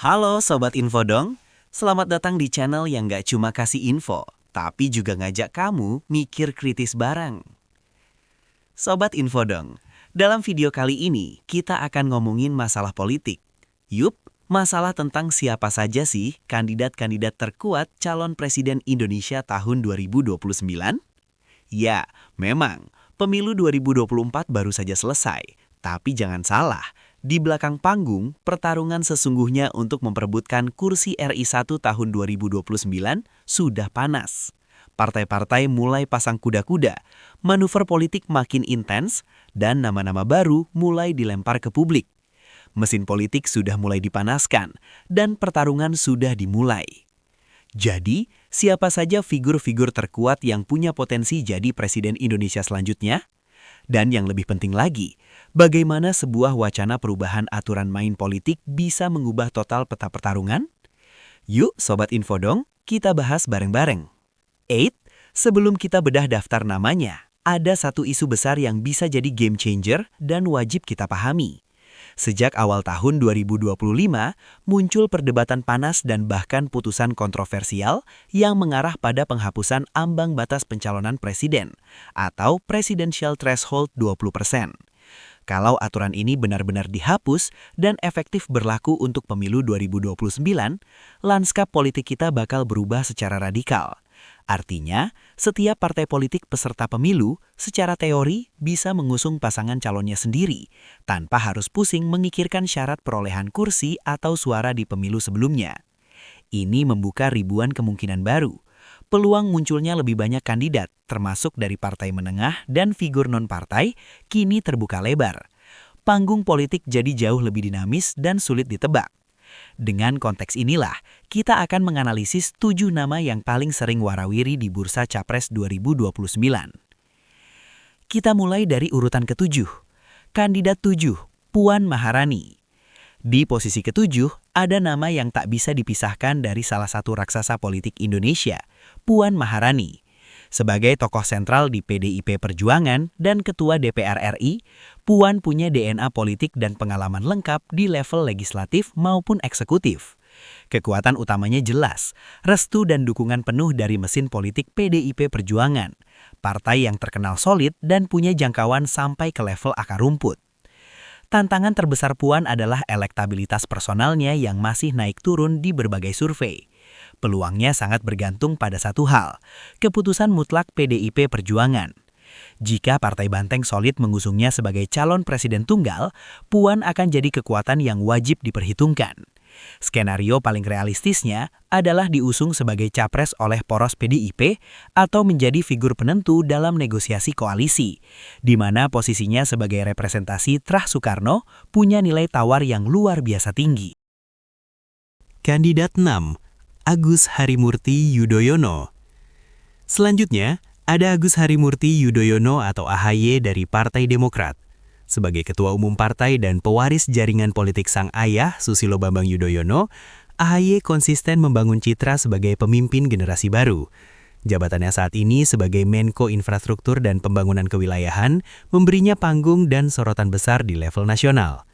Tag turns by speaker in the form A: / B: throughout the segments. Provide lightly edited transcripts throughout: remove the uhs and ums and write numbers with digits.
A: Halo Sobat Infodong, selamat datang di channel yang gak cuma kasih info, tapi juga ngajak kamu mikir kritis bareng. Sobat Infodong, dalam video kali ini kita akan ngomongin masalah politik. Yup, masalah tentang siapa saja sih kandidat-kandidat terkuat calon presiden Indonesia tahun 2029? Ya, memang, pemilu 2024 baru saja selesai, tapi jangan salah. Di belakang panggung, pertarungan sesungguhnya untuk memperebutkan kursi RI 1 tahun 2029 sudah panas. Partai-partai mulai pasang kuda-kuda, manuver politik makin intens, dan nama-nama baru mulai dilempar ke publik. Mesin politik sudah mulai dipanaskan, dan pertarungan sudah dimulai. Jadi, siapa saja figur-figur terkuat yang punya potensi jadi presiden Indonesia selanjutnya? Dan yang lebih penting lagi, bagaimana sebuah wacana perubahan aturan main politik bisa mengubah total peta pertarungan? Yuk Sobat Infodong, kita bahas bareng-bareng. Sebelum kita bedah daftar namanya, ada satu isu besar yang bisa jadi game changer dan wajib kita pahami. Sejak awal tahun 2025, muncul perdebatan panas dan bahkan putusan kontroversial yang mengarah pada penghapusan ambang batas pencalonan presiden atau Presidential Threshold 20%. Kalau aturan ini benar-benar dihapus dan efektif berlaku untuk pemilu 2029, lanskap politik kita bakal berubah secara radikal. Artinya, setiap partai politik peserta pemilu secara teori bisa mengusung pasangan calonnya sendiri, tanpa harus pusing memikirkan syarat perolehan kursi atau suara di pemilu sebelumnya. Ini membuka ribuan kemungkinan baru. Peluang munculnya lebih banyak kandidat, termasuk dari partai menengah dan figur non-partai, kini terbuka lebar. Panggung politik jadi jauh lebih dinamis dan sulit ditebak. Dengan konteks inilah, kita akan menganalisis 7 nama yang paling sering warawiri di Bursa Capres 2029. Kita mulai dari urutan ke-7. Kandidat 7, Puan Maharani. Di posisi ke-7, ada nama yang tak bisa dipisahkan dari salah satu raksasa politik Indonesia, Puan Maharani. Sebagai tokoh sentral di PDIP Perjuangan dan Ketua DPR RI, Puan punya DNA politik dan pengalaman lengkap di level legislatif maupun eksekutif. Kekuatan utamanya jelas, restu dan dukungan penuh dari mesin politik PDIP Perjuangan, partai yang terkenal solid dan punya jangkauan sampai ke level akar rumput. Tantangan terbesar Puan adalah elektabilitas personalnya yang masih naik turun di berbagai survei. Peluangnya sangat bergantung pada satu hal, keputusan mutlak PDIP Perjuangan. Jika Partai Banteng solid mengusungnya sebagai calon presiden tunggal, Puan akan jadi kekuatan yang wajib diperhitungkan. Skenario paling realistisnya adalah diusung sebagai capres oleh poros PDIP atau menjadi figur penentu dalam negosiasi koalisi, di mana posisinya sebagai representasi Trah Soekarno punya nilai tawar yang luar biasa tinggi. Kandidat 6, Agus Harimurti Yudhoyono. Selanjutnya, ada Agus Harimurti Yudhoyono atau AHY dari Partai Demokrat. Sebagai Ketua Umum Partai dan pewaris jaringan politik sang ayah, Susilo Bambang Yudhoyono, AHY konsisten membangun citra sebagai pemimpin generasi baru. Jabatannya saat ini sebagai Menko Infrastruktur dan Pembangunan Kewilayahan memberinya panggung dan sorotan besar di level nasional.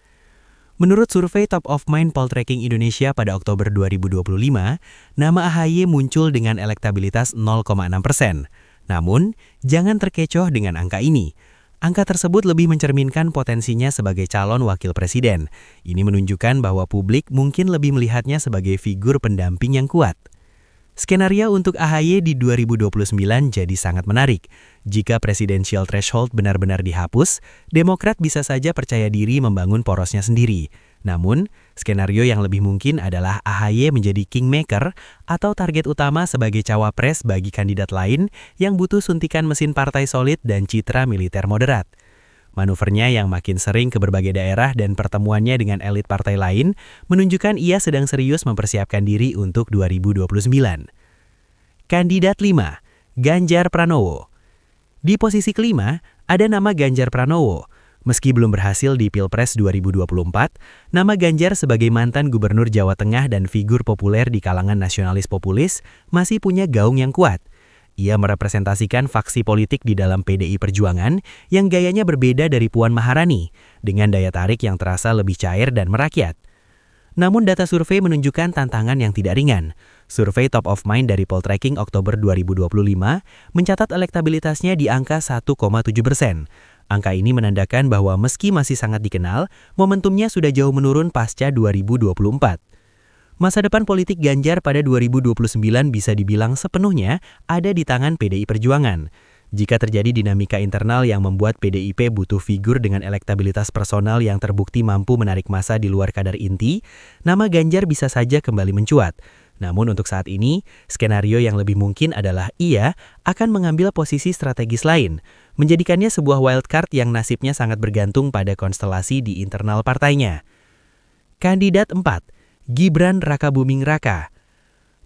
A: Menurut survei Top of Mind Poltreking Indonesia pada Oktober 2025, nama AHY muncul dengan elektabilitas 0,6%. Namun, jangan terkecoh dengan angka ini. Angka tersebut lebih mencerminkan potensinya sebagai calon wakil presiden. Ini menunjukkan bahwa publik mungkin lebih melihatnya sebagai figur pendamping yang kuat. Skenario untuk AHY di 2029 jadi sangat menarik. Jika Presidential Threshold benar-benar dihapus, Demokrat bisa saja percaya diri membangun porosnya sendiri. Namun, skenario yang lebih mungkin adalah AHY menjadi kingmaker atau target utama sebagai cawapres bagi kandidat lain yang butuh suntikan mesin partai solid dan citra militer moderat. Manuvernya yang makin sering ke berbagai daerah dan pertemuannya dengan elit partai lain menunjukkan ia sedang serius mempersiapkan diri untuk 2029. Kandidat 5, Ganjar Pranowo. Di posisi kelima, ada nama Ganjar Pranowo. Meski belum berhasil di Pilpres 2024, nama Ganjar sebagai mantan Gubernur Jawa Tengah dan figur populer di kalangan nasionalis populis masih punya gaung yang kuat. Ia merepresentasikan faksi politik di dalam PDI Perjuangan yang gayanya berbeda dari Puan Maharani, dengan daya tarik yang terasa lebih cair dan merakyat. Namun data survei menunjukkan tantangan yang tidak ringan. Survei Top of Mind dari Poltreking Oktober 2025 mencatat elektabilitasnya di angka 1,7%. Angka ini menandakan bahwa meski masih sangat dikenal, momentumnya sudah jauh menurun pasca 2024. Masa depan politik Ganjar pada 2029 bisa dibilang sepenuhnya ada di tangan PDI Perjuangan. Jika terjadi dinamika internal yang membuat PDIP butuh figur dengan elektabilitas personal yang terbukti mampu menarik massa di luar kadar inti, nama Ganjar bisa saja kembali mencuat. Namun untuk saat ini, skenario yang lebih mungkin adalah ia akan mengambil posisi strategis lain, menjadikannya sebuah wildcard yang nasibnya sangat bergantung pada konstelasi di internal partainya. Kandidat 4, Gibran Rakabuming Raka.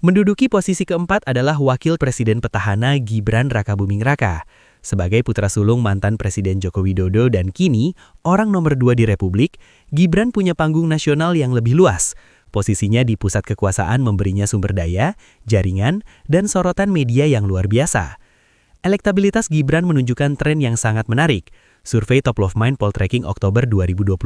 A: Menduduki posisi keempat adalah Wakil Presiden Petahana Gibran Rakabuming Raka. Sebagai putra sulung mantan Presiden Joko Widodo dan kini orang nomor 2 di Republik, Gibran punya panggung nasional yang lebih luas. Posisinya di pusat kekuasaan memberinya sumber daya, jaringan, dan sorotan media yang luar biasa. Elektabilitas Gibran menunjukkan tren yang sangat menarik. Survei Top of Mind Poltreking Oktober 2025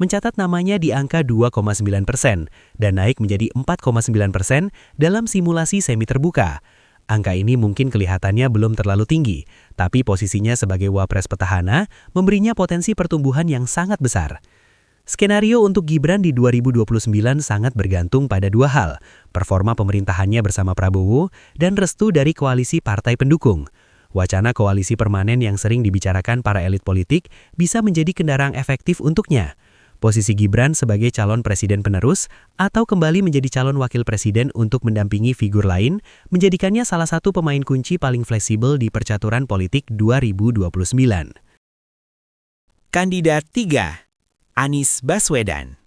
A: mencatat namanya di angka 2,9% dan naik menjadi 4,9% dalam simulasi semi terbuka. Angka ini mungkin kelihatannya belum terlalu tinggi, tapi posisinya sebagai wapres petahana memberinya potensi pertumbuhan yang sangat besar. Skenario untuk Gibran di 2029 sangat bergantung pada dua hal, performa pemerintahannya bersama Prabowo dan restu dari koalisi partai pendukung. Wacana koalisi permanen yang sering dibicarakan para elit politik bisa menjadi kendaraan efektif untuknya. Posisi Gibran sebagai calon presiden penerus atau kembali menjadi calon wakil presiden untuk mendampingi figur lain menjadikannya salah satu pemain kunci paling fleksibel di percaturan politik 2029. Kandidat 3, Anies Baswedan.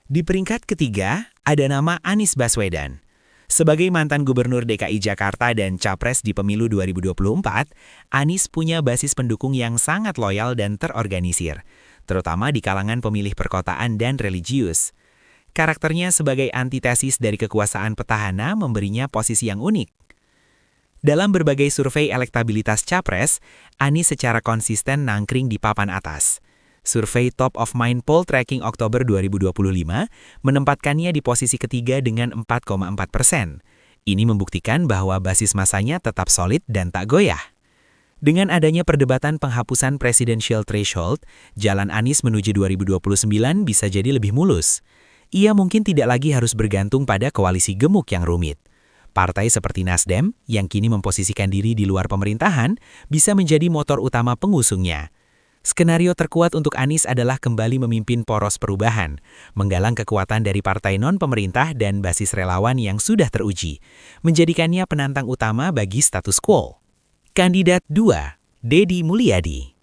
A: Di peringkat ketiga, ada nama Anies Baswedan. Sebagai mantan Gubernur DKI Jakarta dan Capres di pemilu 2024, Anies punya basis pendukung yang sangat loyal dan terorganisir, terutama di kalangan pemilih perkotaan dan religius. Karakternya sebagai antitesis dari kekuasaan petahana memberinya posisi yang unik. Dalam berbagai survei elektabilitas Capres, Anies secara konsisten nangkring di papan atas. Survei Top of Mind Poltreking Oktober 2025 menempatkannya di posisi ketiga dengan 4,4%. Ini membuktikan bahwa basis masanya tetap solid dan tak goyah. Dengan adanya perdebatan penghapusan presidential threshold, jalan Anies menuju 2029 bisa jadi lebih mulus. Ia mungkin tidak lagi harus bergantung pada koalisi gemuk yang rumit. Partai seperti Nasdem, yang kini memposisikan diri di luar pemerintahan, bisa menjadi motor utama pengusungnya. Skenario terkuat untuk Anies adalah kembali memimpin poros perubahan, menggalang kekuatan dari partai non-pemerintah dan basis relawan yang sudah teruji, menjadikannya penantang utama bagi status quo. Kandidat 2, Deddy Mulyadi.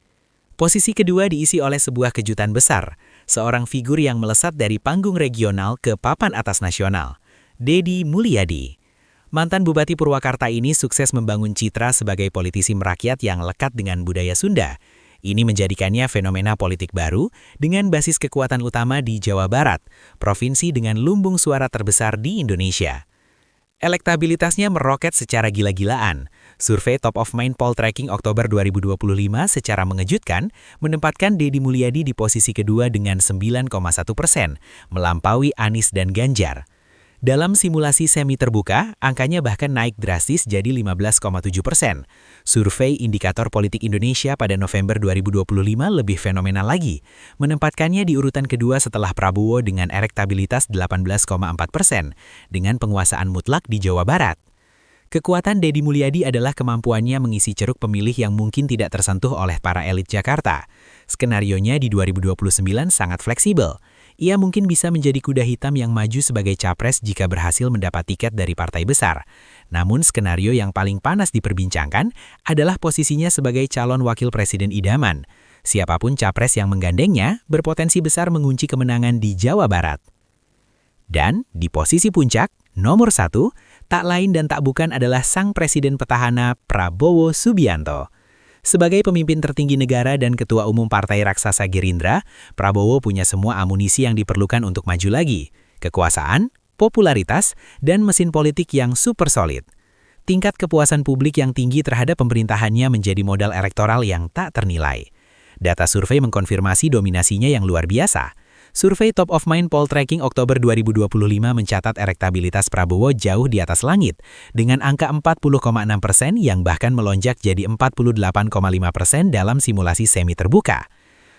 A: Posisi kedua diisi oleh sebuah kejutan besar, seorang figur yang melesat dari panggung regional ke papan atas nasional, Deddy Mulyadi. Mantan Bupati Purwakarta ini sukses membangun citra sebagai politisi merakyat yang lekat dengan budaya Sunda. Ini menjadikannya fenomena politik baru dengan basis kekuatan utama di Jawa Barat, provinsi dengan lumbung suara terbesar di Indonesia. Elektabilitasnya meroket secara gila-gilaan. Survei Top of Mind Poltreking Oktober 2025 secara mengejutkan menempatkan Deddy Mulyadi di posisi kedua dengan 9,1%, melampaui Anies dan Ganjar. Dalam simulasi semi terbuka, angkanya bahkan naik drastis jadi 15,7%. Survei Indikator Politik Indonesia pada November 2025 lebih fenomenal lagi, menempatkannya di urutan kedua setelah Prabowo dengan elektabilitas 18,4%, dengan penguasaan mutlak di Jawa Barat. Kekuatan Deddy Mulyadi adalah kemampuannya mengisi ceruk pemilih yang mungkin tidak tersentuh oleh para elit Jakarta. Skenarionya di 2029 sangat fleksibel. Ia mungkin bisa menjadi kuda hitam yang maju sebagai capres jika berhasil mendapat tiket dari partai besar. Namun skenario yang paling panas diperbincangkan adalah posisinya sebagai calon wakil presiden idaman. Siapapun capres yang menggandengnya berpotensi besar mengunci kemenangan di Jawa Barat. Dan di posisi puncak, nomor 1, tak lain dan tak bukan adalah sang presiden petahana Prabowo Subianto. Sebagai pemimpin tertinggi negara dan ketua umum partai raksasa Gerindra, Prabowo punya semua amunisi yang diperlukan untuk maju lagi. Kekuasaan, popularitas, dan mesin politik yang super solid. Tingkat kepuasan publik yang tinggi terhadap pemerintahannya menjadi modal elektoral yang tak ternilai. Data survei mengkonfirmasi dominasinya yang luar biasa. Survei Top of Mind Poll Tracking Oktober 2025 mencatat elektabilitas Prabowo jauh di atas langit, dengan angka 40,6% yang bahkan melonjak jadi 48,5% dalam simulasi semi terbuka.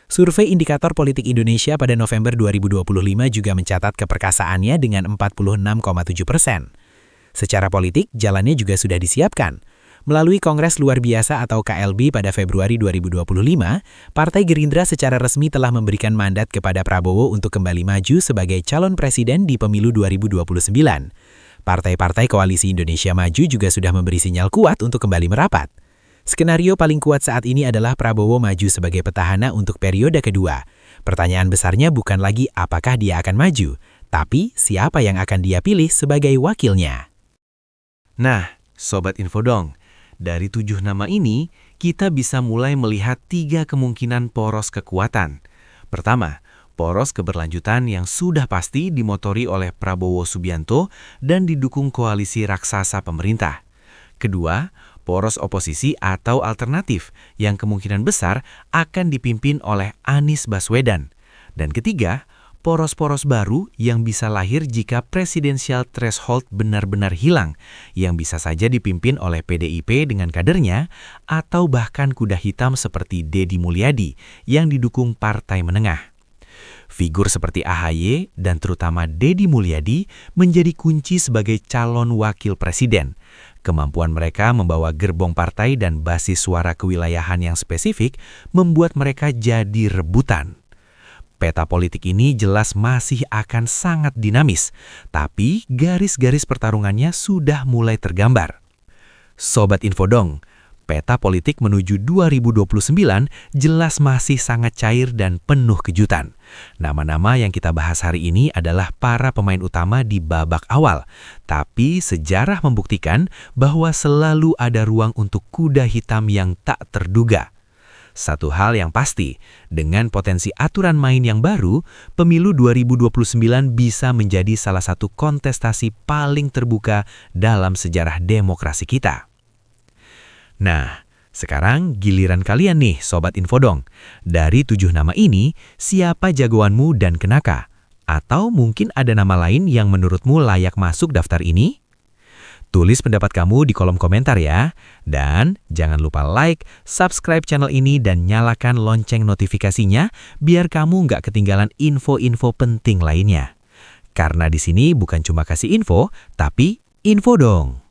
A: Survei Indikator Politik Indonesia pada November 2025 juga mencatat keperkasaannya dengan 46,7%. Secara politik, jalannya juga sudah disiapkan. Melalui Kongres Luar Biasa atau KLB pada Februari 2025, Partai Gerindra secara resmi telah memberikan mandat kepada Prabowo untuk kembali maju sebagai calon presiden di pemilu 2029. Partai-partai Koalisi Indonesia Maju juga sudah memberi sinyal kuat untuk kembali merapat. Skenario paling kuat saat ini adalah Prabowo maju sebagai petahana untuk periode kedua. Pertanyaan besarnya bukan lagi apakah dia akan maju, tapi siapa yang akan dia pilih sebagai wakilnya.
B: Nah, Sobat Infodong, dari 7 nama ini, kita bisa mulai melihat 3 kemungkinan poros kekuatan. Pertama, poros keberlanjutan yang sudah pasti dimotori oleh Prabowo Subianto dan didukung koalisi raksasa pemerintah. Kedua, poros oposisi atau alternatif yang kemungkinan besar akan dipimpin oleh Anies Baswedan. Dan ketiga, poros-poros baru yang bisa lahir jika presidensial threshold benar-benar hilang, yang bisa saja dipimpin oleh PDIP dengan kadernya, atau bahkan kuda hitam seperti Deddy Mulyadi yang didukung partai menengah. Figur seperti AHY dan terutama Deddy Mulyadi menjadi kunci sebagai calon wakil presiden. Kemampuan mereka membawa gerbong partai dan basis suara kewilayahan yang spesifik membuat mereka jadi rebutan. Peta politik ini jelas masih akan sangat dinamis, tapi garis-garis pertarungannya sudah mulai tergambar. Sobat Infodong, peta politik menuju 2029 jelas masih sangat cair dan penuh kejutan. Nama-nama yang kita bahas hari ini adalah para pemain utama di babak awal, tapi sejarah membuktikan bahwa selalu ada ruang untuk kuda hitam yang tak terduga. Satu hal yang pasti, dengan potensi aturan main yang baru, pemilu 2029 bisa menjadi salah satu kontestasi paling terbuka dalam sejarah demokrasi kita. Nah, sekarang giliran kalian nih, Sobat Infodong. Dari 7 nama ini, siapa jagoanmu dan kenapa? Atau mungkin ada nama lain yang menurutmu layak masuk daftar ini? Tulis pendapat kamu di kolom komentar ya. Dan jangan lupa like, subscribe channel ini dan nyalakan lonceng notifikasinya biar kamu nggak ketinggalan info-info penting lainnya. Karena di sini bukan cuma kasih info, tapi info dong.